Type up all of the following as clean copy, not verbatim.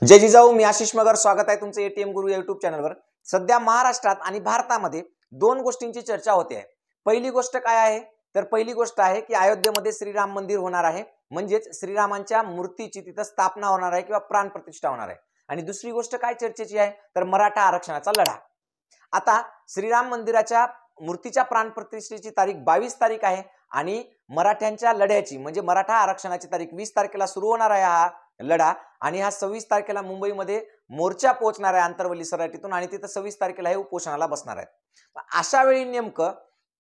जय जिजाऊ, मी आशिष मगर. स्वागत आहे तुमचं एटीएम गुरु यूट्यूब चॅनलवर. सध्या महाराष्ट्रात आणि भारतामध्ये दोन गोष्टींची चर्चा होते आहे. पहिली गोष्ट काय आहे तर पहिली गोष्ट आहे की अयोध्येमध्ये श्रीराम मंदिर होणार आहे, म्हणजेच श्रीरामांच्या मूर्तीची तिथे स्थापना होणार आहे किंवा प्राण प्रतिष्ठा होणार आहे. आणि दुसरी गोष्ट काय चर्चेची आहे तर मराठा आरक्षणाचा लढा. आता श्रीराम मंदिराच्या मूर्तीच्या प्राण प्रतिष्ठेची तारीख 22 तारीख आहे आणि मराठ्यांच्या लढ्याची म्हणजे मराठा आरक्षणाची तारीख 20 तारखेला सुरू होणार आहे हा लढा. आणि हा 26 तारखेला मुंबईमध्ये मोर्चा पोहोचणार आहे आंतरवली सराटीतून आणि तिथे 26 तारखेला हे उपोषणाला बसणार आहेत. अशा वेळी नेमकं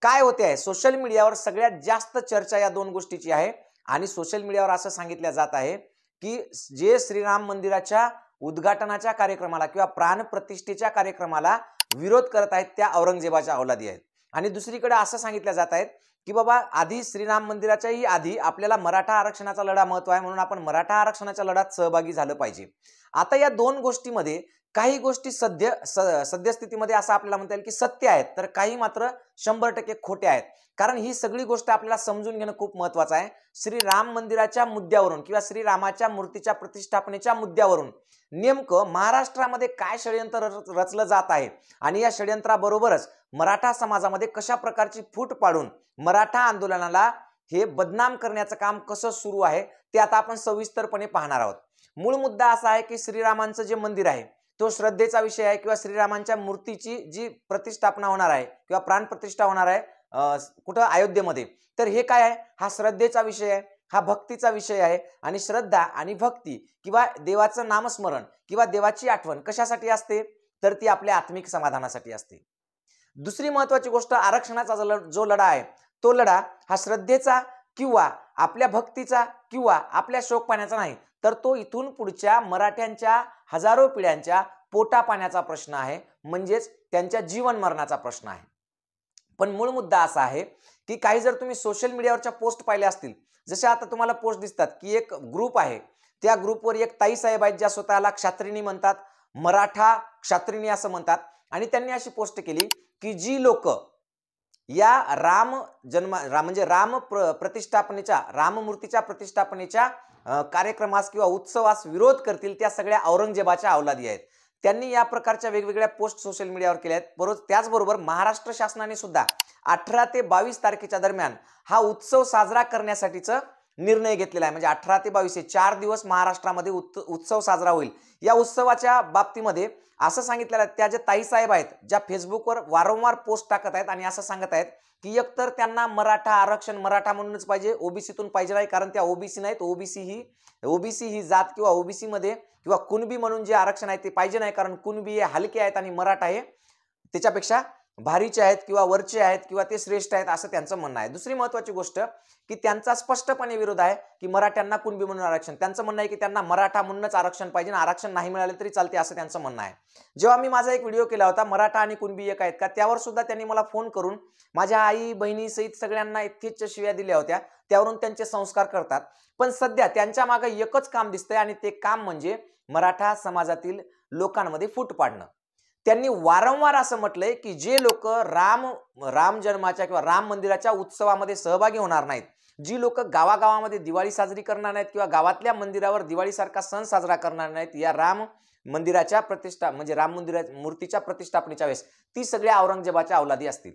काय होते आहे, सोशल मीडियावर सगळ्यात जास्त चर्चा या दोन गोष्टीची आहे. आणि सोशल मीडियावर असं सांगितलं जात आहे की जे श्रीराम मंदिराच्या उद्घाटनाच्या कार्यक्रमाला किंवा प्राण प्रतिष्ठेच्या कार्यक्रमाला विरोध करत आहेत त्या औरंगजेबाच्या औलादी आहेत. आणि दुसरीकडे असं सांगितलं जात आहे की बाबा आधी श्रीराम मंदिराच्याही आधी आपल्याला मराठा आरक्षणाचा लढा महत्व आहे, म्हणून आपण मराठा आरक्षणाच्या लढ्यात सहभागी झालं पाहिजे. आता या दोन गोष्टीमध्ये काही गोष्टी सद्यस्थितीमध्ये असं आपल्याला म्हणता येईल की सत्य आहेत, तर काही मात्र 100% खोटे आहेत. कारण ही सगळी गोष्ट आपल्याला समजून घेणं खूप महत्वाचं आहे. श्रीराम मंदिराच्या मुद्द्यावरून किंवा श्रीरामाच्या मूर्तीच्या प्रतिष्ठापनेच्या मुद्द्यावरून नेमकं महाराष्ट्रामध्ये काय षडयंत्र रचलं जात आहे आणि या षडयंत्राबरोबरच मराठा समाजामध्ये कशा प्रकारची फूट पाडून मराठा आंदोलनाला हे बदनाम करण्याचं काम कसं सुरू आहे ते आता आपण सविस्तरपणे पाहणार आहोत. मूळ मुद्दा असा आहे की श्रीरामांचं जे मंदिर आहे तो श्रद्धेचा विषय आहे किंवा श्रीरामांच्या मूर्तीची जी प्रतिष्ठापना होणार आहे किंवा प्राण प्रतिष्ठा होणार आहे कुठं अयोध्येमध्ये, तर हे काय आहे, हा श्रद्धेचा विषय आहे, हा भक्तीचा विषय आहे. आणि श्रद्धा आणि भक्ती किंवा देवाचं नामस्मरण किंवा देवाची आठवण कशासाठी असते तर ती आपल्या आत्मिक समाधानासाठी असते. दुसरी महत्वाची गोष्ट, आरक्षणाचा जो लढा आहे तो लढा हा श्रद्धेचा किंवा आपल्या भक्तीचा किंवा आपल्या शोक पाण्याचा नाही, तर तो इथून पुढच्या मराठ्यांच्या हजारो पिढ्यांच्या पोटा पाण्याचा प्रश्न आहे, म्हणजेच त्यांच्या जीवन मरणाचा प्रश्न आहे. पण मूळ मुद्दा असा आहे की काही जर तुम्ही सोशल मीडियावरच्या पोस्ट पाहिल्या असतील, जसे आता तुम्हाला पोस्ट दिसतात की एक ग्रुप आहे, त्या ग्रुपवर एक ताई साहेब आहेत ज्या स्वतःला क्षत्रिणी म्हणतात, मराठा क्षत्रिणी असं म्हणतात. आणि त्यांनी अशी पोस्ट केली की जी लोक या म्हणजे प्रतिष्ठापनेच्या राममूर्तीच्या प्रतिष्ठापनेच्या कार्यक्रमास किंवा उत्सवास विरोध करतील त्या सगळ्या औरंगजेबाच्या औलादी आहेत. त्यांनी या प्रकारच्या वेगवेगळ्या पोस्ट सोशल मीडियावर केल्या आहेत. बरोबर त्याचबरोबर महाराष्ट्र शासनाने सुद्धा 18 ते 22 तारखेच्या दरम्यान हा उत्सव साजरा करण्यासाठीचा निर्णय घेतलेला आहे. म्हणजे 18 ते 22 हे 4 दिवस महाराष्ट्रामध्ये उत्सव साजरा होईल. या उत्सवाच्या बाबतीमध्ये असं सांगितलेलं आहे, त्या ज्या ताई साहेब आहेत ज्या फेसबुकवर वारंवार पोस्ट टाकत आहेत आणि असं सांगत आहेत की एकतर त्यांना मराठा आरक्षण मराठा म्हणूनच पाहिजे, ओबीसीतून पाहिजे नाही, कारण त्या ओबीसी नाहीत. ओबीसी ही जात किंवा ओबीसी मध्ये किंवा कुणबी म्हणून जे आरक्षण आहे ते पाहिजे नाही, कारण कुणबी हे हलके आहेत आणि मराठा हे त्याच्यापेक्षा भारीचे आहेत किंवा वरचे आहेत किंवा ते श्रेष्ठ आहेत असं त्यांचं म्हणणं आहे. दुसरी महत्वाची गोष्ट की त्यांचा स्पष्टपणे विरोध आहे की मराठ्यांना कुणबी म्हणून आरक्षण, त्यांचं म्हणणं आहे की त्यांना मराठा म्हणूनच आरक्षण पाहिजे, आरक्षण नाही मिळाले तरी चालते असं त्यांचं म्हणणं आहे. जेव्हा मी माझा एक व्हिडिओ केला होता मराठा आणि कुणबी एक आहेत का, त्यावर सुद्धा त्यांनी मला फोन करून माझ्या आई बहिणी सहित सगळ्यांना यथेच्छ शिव्या दिल्या होत्या. त्यावरून त्यांचे संस्कार करतात. पण सध्या त्यांच्या मागे एकच काम दिसतंय आणि ते काम म्हणजे मराठा समाजातील लोकांमध्ये फूट पाडणं. त्यांनी वारंवार असं म्हटलंय की जे लोक राम जन्माच्या किंवा राम मंदिराच्या उत्सवामध्ये सहभागी होणार नाहीत, जी लोक गावागावामध्ये दिवाळी साजरी करणार नाहीत किंवा गावातल्या मंदिरावर दिवाळीसारखा सण साजरा करणार नाहीत या राम मंदिराच्या म्हणजे राम मूर्तीच्या प्रतिष्ठापनेच्या वेळेस, ती सगळ्या औरंगजेबाच्या औलादी असतील.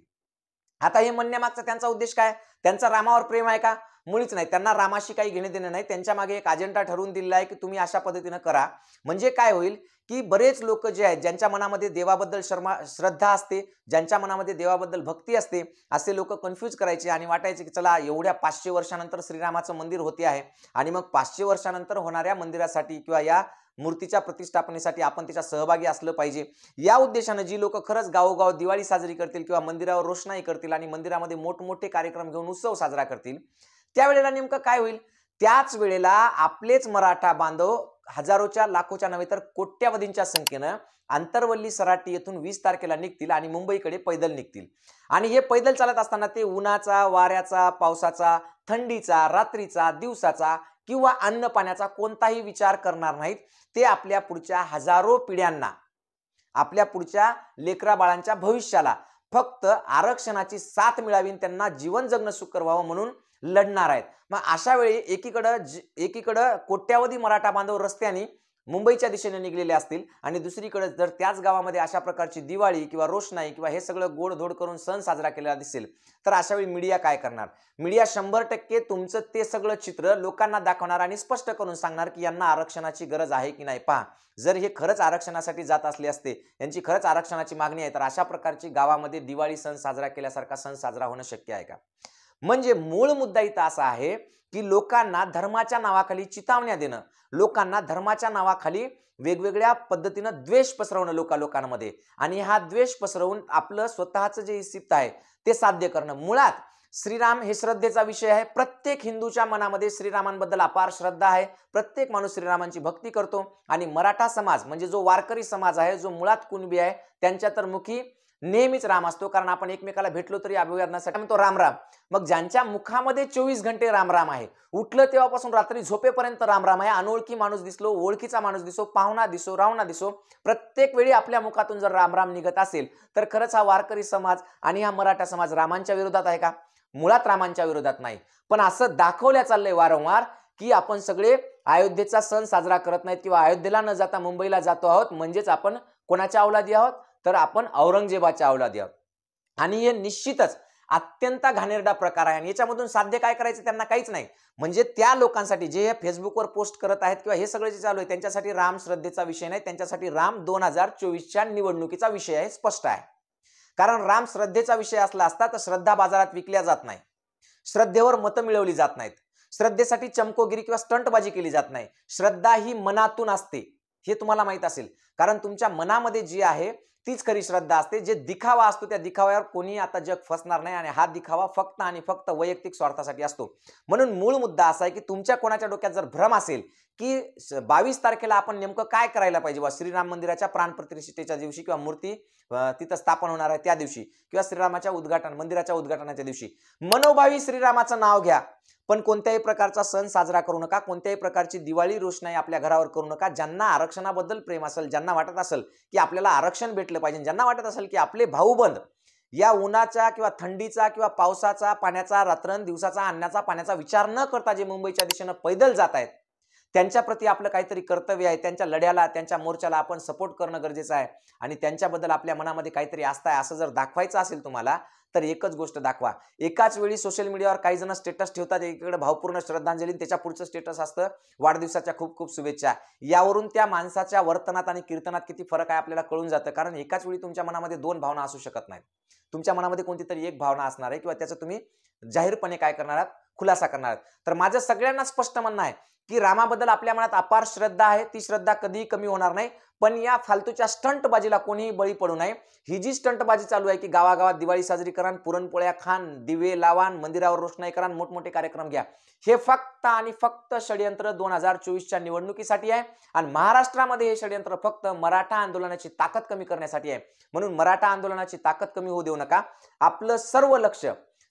आता हे म्हणण्यामागचा त्यांचा उद्देश काय, त्यांचा रामावर प्रेम आहे का? मुळीच नाही. त्यांना रामाशी काही घेणे देणे नाही. त्यांच्या मागे एक अजेंडा ठरवून दिलेला आहे की तुम्ही अशा पद्धतीने करा. म्हणजे काय होईल की बरेच लोक जे आहेत ज्यांच्या मनामध्ये देवाबद्दल श्रद्धा असते, ज्यांच्या मनामध्ये देवाबद्दल भक्ती असते, असे लोक कन्फ्यूज करायचे आणि वाटायचे की चला एवढ्या 500 वर्षानंतर श्रीरामाचं मंदिर होते आहे आणि मग 500 वर्षानंतर होणाऱ्या मंदिरासाठी किंवा या मूर्तीच्या प्रतिष्ठापनेसाठी आपण त्याच्या सहभागी असलं पाहिजे. या उद्देशाने जी लोक खरंच गावोगाव दिवाळी साजरी करतील किंवा मंदिरावर रोषणाई करतील आणि मंदिरामध्ये मोठमोठे कार्यक्रम घेऊन उत्सव साजरा करतील, त्यावेळेला नेमकं काय होईल, त्याच वेळेला आपलेच मराठा बांधव हजारोच्या लाखोच्या नव्हे तर कोट्यावधींच्या संख्येनं आंतरवली सराटी येथून 20 तारखेला निघतील आणि मुंबईकडे पैदल निघतील. आणि हे पैदल चालत असताना ते उन्हाचा, वाऱ्याचा, पावसाचा, थंडीचा, रात्रीचा, दिवसाचा किंवा अन्न पाण्याचा कोणताही विचार करणार नाहीत. ते आपल्या पुढच्या हजारो पिढ्यांना, आपल्या पुढच्या लेकरा बाळांच्या भविष्याला फक्त आरक्षणाची साथ मिळावी, त्यांना जीवन जगणं सुकर व्हावं म्हणून लढणार आहेत. मग अशा वेळी एकीकडे कोट्यावधी मराठा बांधव रस्त्याने मुंबईच्या दिशेने निघलेले असतील आणि दुसरीकडे जर त्याच गावामध्ये अशा प्रकारची दिवाळी किंवा रोषणाई किंवा हे सगळं गोडधोड करून सण साजरा केलेला दिसेल, तर अशा वेळी मीडिया काय करणार? मीडिया 100% तुमचं ते सगळं चित्र लोकांना दाखवणार आणि स्पष्ट करून सांगणार की यांना आरक्षणाची गरज आहे की नाही. पहा, जर हे खरंच आरक्षणासाठी जात असले असते, यांची खरंच आरक्षणाची मागणी आहे, तर अशा प्रकारची गावामध्ये दिवाळी सण साजरा केल्यासारखा सण साजरा होणं शक्य आहे का? म्हणजे मूळ मुद्दा इथं असा आहे की लोकांना धर्माच्या नावाखाली चितावण्या देणं, लोकांना धर्माच्या नावाखाली वेगवेगळ्या पद्धतीनं द्वेष पसरवणं लोकांमध्ये, आणि हा द्वेष पसरवून आपलं स्वतःचं जे इप्सित आहे ते साध्य करणं. मुळात श्रीराम हे श्रद्धेचा विषय आहे. प्रत्येक हिंदूच्या मनामध्ये श्रीरामांबद्दल अपार श्रद्धा आहे. प्रत्येक माणूस श्रीरामांची भक्ती करतो. आणि मराठा समाज म्हणजे जो वारकरी समाज आहे, जो मुळात कुणबी आहे, त्यांच्या तर मुखी नेहमीच राम असतो. कारण आपण एकमेकाला भेटलो तरी अभिवादनासाठी म्हणतो राम राम. मग ज्यांच्या मुखामध्ये 24 घंटे राम राम आहे, उठलं तेव्हापासून रात्री झोपेपर्यंत राम राम आहे, अनोळखी माणूस दिसलो, ओळखीचा माणूस दिसो, पाहुणा दिसो, रावणा दिसो, प्रत्येक वेळी आपल्या मुखातून जर राम राम निघत असेल, तर खरंच हा वारकरी समाज आणि हा मराठा समाज रामांच्या विरोधात आहे का? मुळात रामांच्या विरोधात नाही. पण असं दाखवल्या चाललंय वारंवार की आपण सगळे अयोध्येचा सण साजरा करत नाहीत किंवा अयोध्येला न जाता मुंबईला जातो आहोत, म्हणजेच आपण कोणाच्या अवलादी आहोत? तर आपण औरंगजेबाच्या अवलादी आहोत. आणि हे निश्चितच अत्यंत घाणेरडा प्रकार आहे. आणि याच्यामधून साध्य काय करायचं त्यांना काहीच नाही. म्हणजे त्या लोकांसाठी जे फेसबुकवर पोस्ट करत आहेत किंवा हे सगळं जे चालू आहे, त्यांच्यासाठी राम श्रद्धेचा विषय नाही, त्यांच्यासाठी राम 2024च्या निवडणुकीचा विषय आहे. स्पष्ट आहे. कारण राम श्रद्धेचा विषय असला असता तर श्रद्धा बाजारात विकल्या जात नाही, श्रद्धेवर मतं मिळवली जात नाहीत, श्रद्धेसाठी चमकोगिरी किंवा स्टंटबाजी केली जात नाही. श्रद्धा ही मनातून असते, हे तुम्हाला माहित असेल. कारण तुमच्या मनामध्ये जी आहे तीच खरी श्रद्धा असते. जे दिखावा असतो त्या दिखाव्यावर कोणी आता जग फसणार नाही, आणि हा दिखावा फक्त आणि फक्त वैयक्तिक स्वार्थासाठी असतो. म्हणून मूळ मुद्दा असा आहे की तुमच्या कोणाच्या डोक्यात जर भ्रम असेल की 22 तारखेला आपण नेमकं काय करायला पाहिजे, वा श्रीराम मंदिराच्या प्राणप्रतिष्ठेच्या दिवशी किंवा मूर्ती तिथं स्थापन होणार आहे त्या दिवशी किंवा श्रीरामाच्या मंदिराच्या उद्घाटनाच्या दिवशी मनोभावी श्रीरामाचं नाव घ्या, पण कोणत्याही प्रकारचा सण साजरा करू नका, कोणत्याही प्रकारची दिवाळी रोषणाई आपल्या घरावर करू नका. ज्यांना आरक्षणाबद्दल प्रेम असेल, ज्यांना वाटत असेल की आपल्याला आरक्षण भेटलं पाहिजे, ज्यांना वाटत असेल की आपले भाऊबंद या उन्हाचा किंवा थंडीचा किंवा पावसाचा, पाण्याचा, रात्रंदिवसाचा, अन्नाचा, पाण्याचा विचार न करता जे मुंबईच्या दिशेनं पैदल जात आहेत, त्यांच्या प्रती आपलं काहीतरी कर्तव्य आहे. त्यांच्या लढ्याला, त्यांच्या मोर्चाला आपण सपोर्ट करणं गरजेचं आहे. आणि त्यांच्याबद्दल आपल्या मनामध्ये काहीतरी आस्था आहे असं जर दाखवायचं असेल तुम्हाला, तर एकच गोष्ट दाखवा. एकाच वेळी सोशल मीडियावर काही जण स्टेटस ठेवतात, एकीकडे भावपूर्ण श्रद्धांजली, त्याच्या पुढचं स्टेटस असतं वाढदिवसाच्या खूप खूप शुभेच्छा. यावरून त्या माणसाच्या वर्तनात आणि कीर्तनात किती फरक आहे आपल्याला कळून जातं. कारण एकाच वेळी तुमच्या मनामध्ये 2 भावना असू शकत नाहीत. तुमच्या मनामध्ये कोणती तरी एक भावना असणार आहे किंवा त्याचं तुम्ही जाहीरपणे काय करणार आहात, खुलासा करणार आहात. तर माझं सगळ्यांना स्पष्ट म्हणणं आहे की रामाबद्दल आपल्या मनात अपार श्रद्धा आहे, ती श्रद्धा कधीही कमी होणार नाही. पण या फालतूच्या स्टंटबाजीला कोणीही बळी पडू नये. ही जी स्टंटबाजी चालू आहे की गावागावात दिवाळी साजरी करा, पुरणपोळ्या खान, दिवे लावान, मंदिरावर रोषणाई करा, मोठमोठे कार्यक्रम घ्या, हे फक्त आणि फक्त षडयंत्र 2024च्या निवडणुकीसाठी आहे. आणि महाराष्ट्रामध्ये हे षडयंत्र फक्त मराठा आंदोलनाची ताकद कमी करण्यासाठी आहे. म्हणून मराठा आंदोलनाची ताकद कमी होऊ देऊ नका. आपलं सर्व लक्ष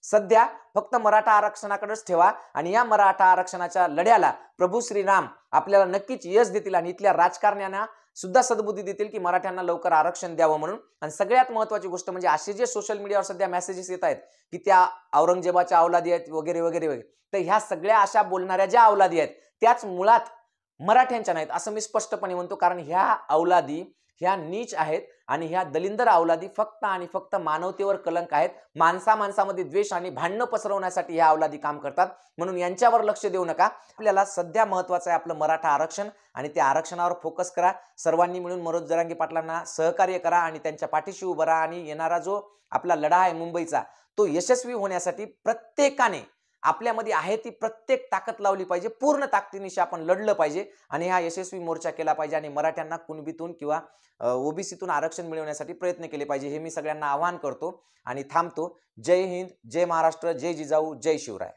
सध्या फक्त मराठा आरक्षणाकडेच ठेवा. आणि या मराठा आरक्षणाच्या लढ्याला प्रभू श्रीराम आपल्याला नक्कीच यश देतील आणि इथल्या राजकारण्यांना सुद्धा सद्बुद्धी देतील की मराठ्यांना लवकर आरक्षण द्यावं म्हणून. आणि सगळ्यात महत्त्वाची गोष्ट म्हणजे असे जे सोशल मीडियावर सध्या मेसेजेस येत आहेत की त्या औरंगजेबाच्या अवलादी आहेत वगैरे वगैरे वगैरे, तर ह्या सगळ्या अशा बोलणाऱ्या ज्या अवलादी आहेत त्याच मुळात मराठ्यांच्या नाहीत असं मी स्पष्टपणे म्हणतो. कारण ह्या अवलादी ह्या नीच आहेत आणि ह्या दलिंदर अवलादी फक्त आणि फक्त मानवतेवर कलंक आहेत. माणसामध्ये द्वेष आणि भांडणं पसरवण्यासाठी ह्या अवलादी काम करतात. म्हणून यांच्यावर लक्ष देऊ नका. आपल्याला सध्या महत्त्वाचं आहे आपलं मराठा आरक्षण, आणि त्या आरक्षणावर फोकस करा. सर्वांनी मिळून मनोज जरांगे पाटलांना सहकार्य करा आणि त्यांच्या पाठीशी उभं राहा. आणि येणारा जो आपला लढा आहे मुंबईचा, तो यशस्वी होण्यासाठी प्रत्येकाने आपल्यामध्ये आहे ती प्रत्येक ताकद लावली पाहिजे. पूर्ण ताकदीनिशी आपण लढलं पाहिजे आणि हा यशस्वी मोर्चा केला पाहिजे. आणि मराठ्यांना कुणबीतून किंवा ओबीसीतून आरक्षण मिळवण्यासाठी प्रयत्न केले पाहिजे, हे मी सगळ्यांना आवाहन करतो आणि थांबतो. जय हिंद, जय महाराष्ट्र, जय जिजाऊ, जय शिवराय.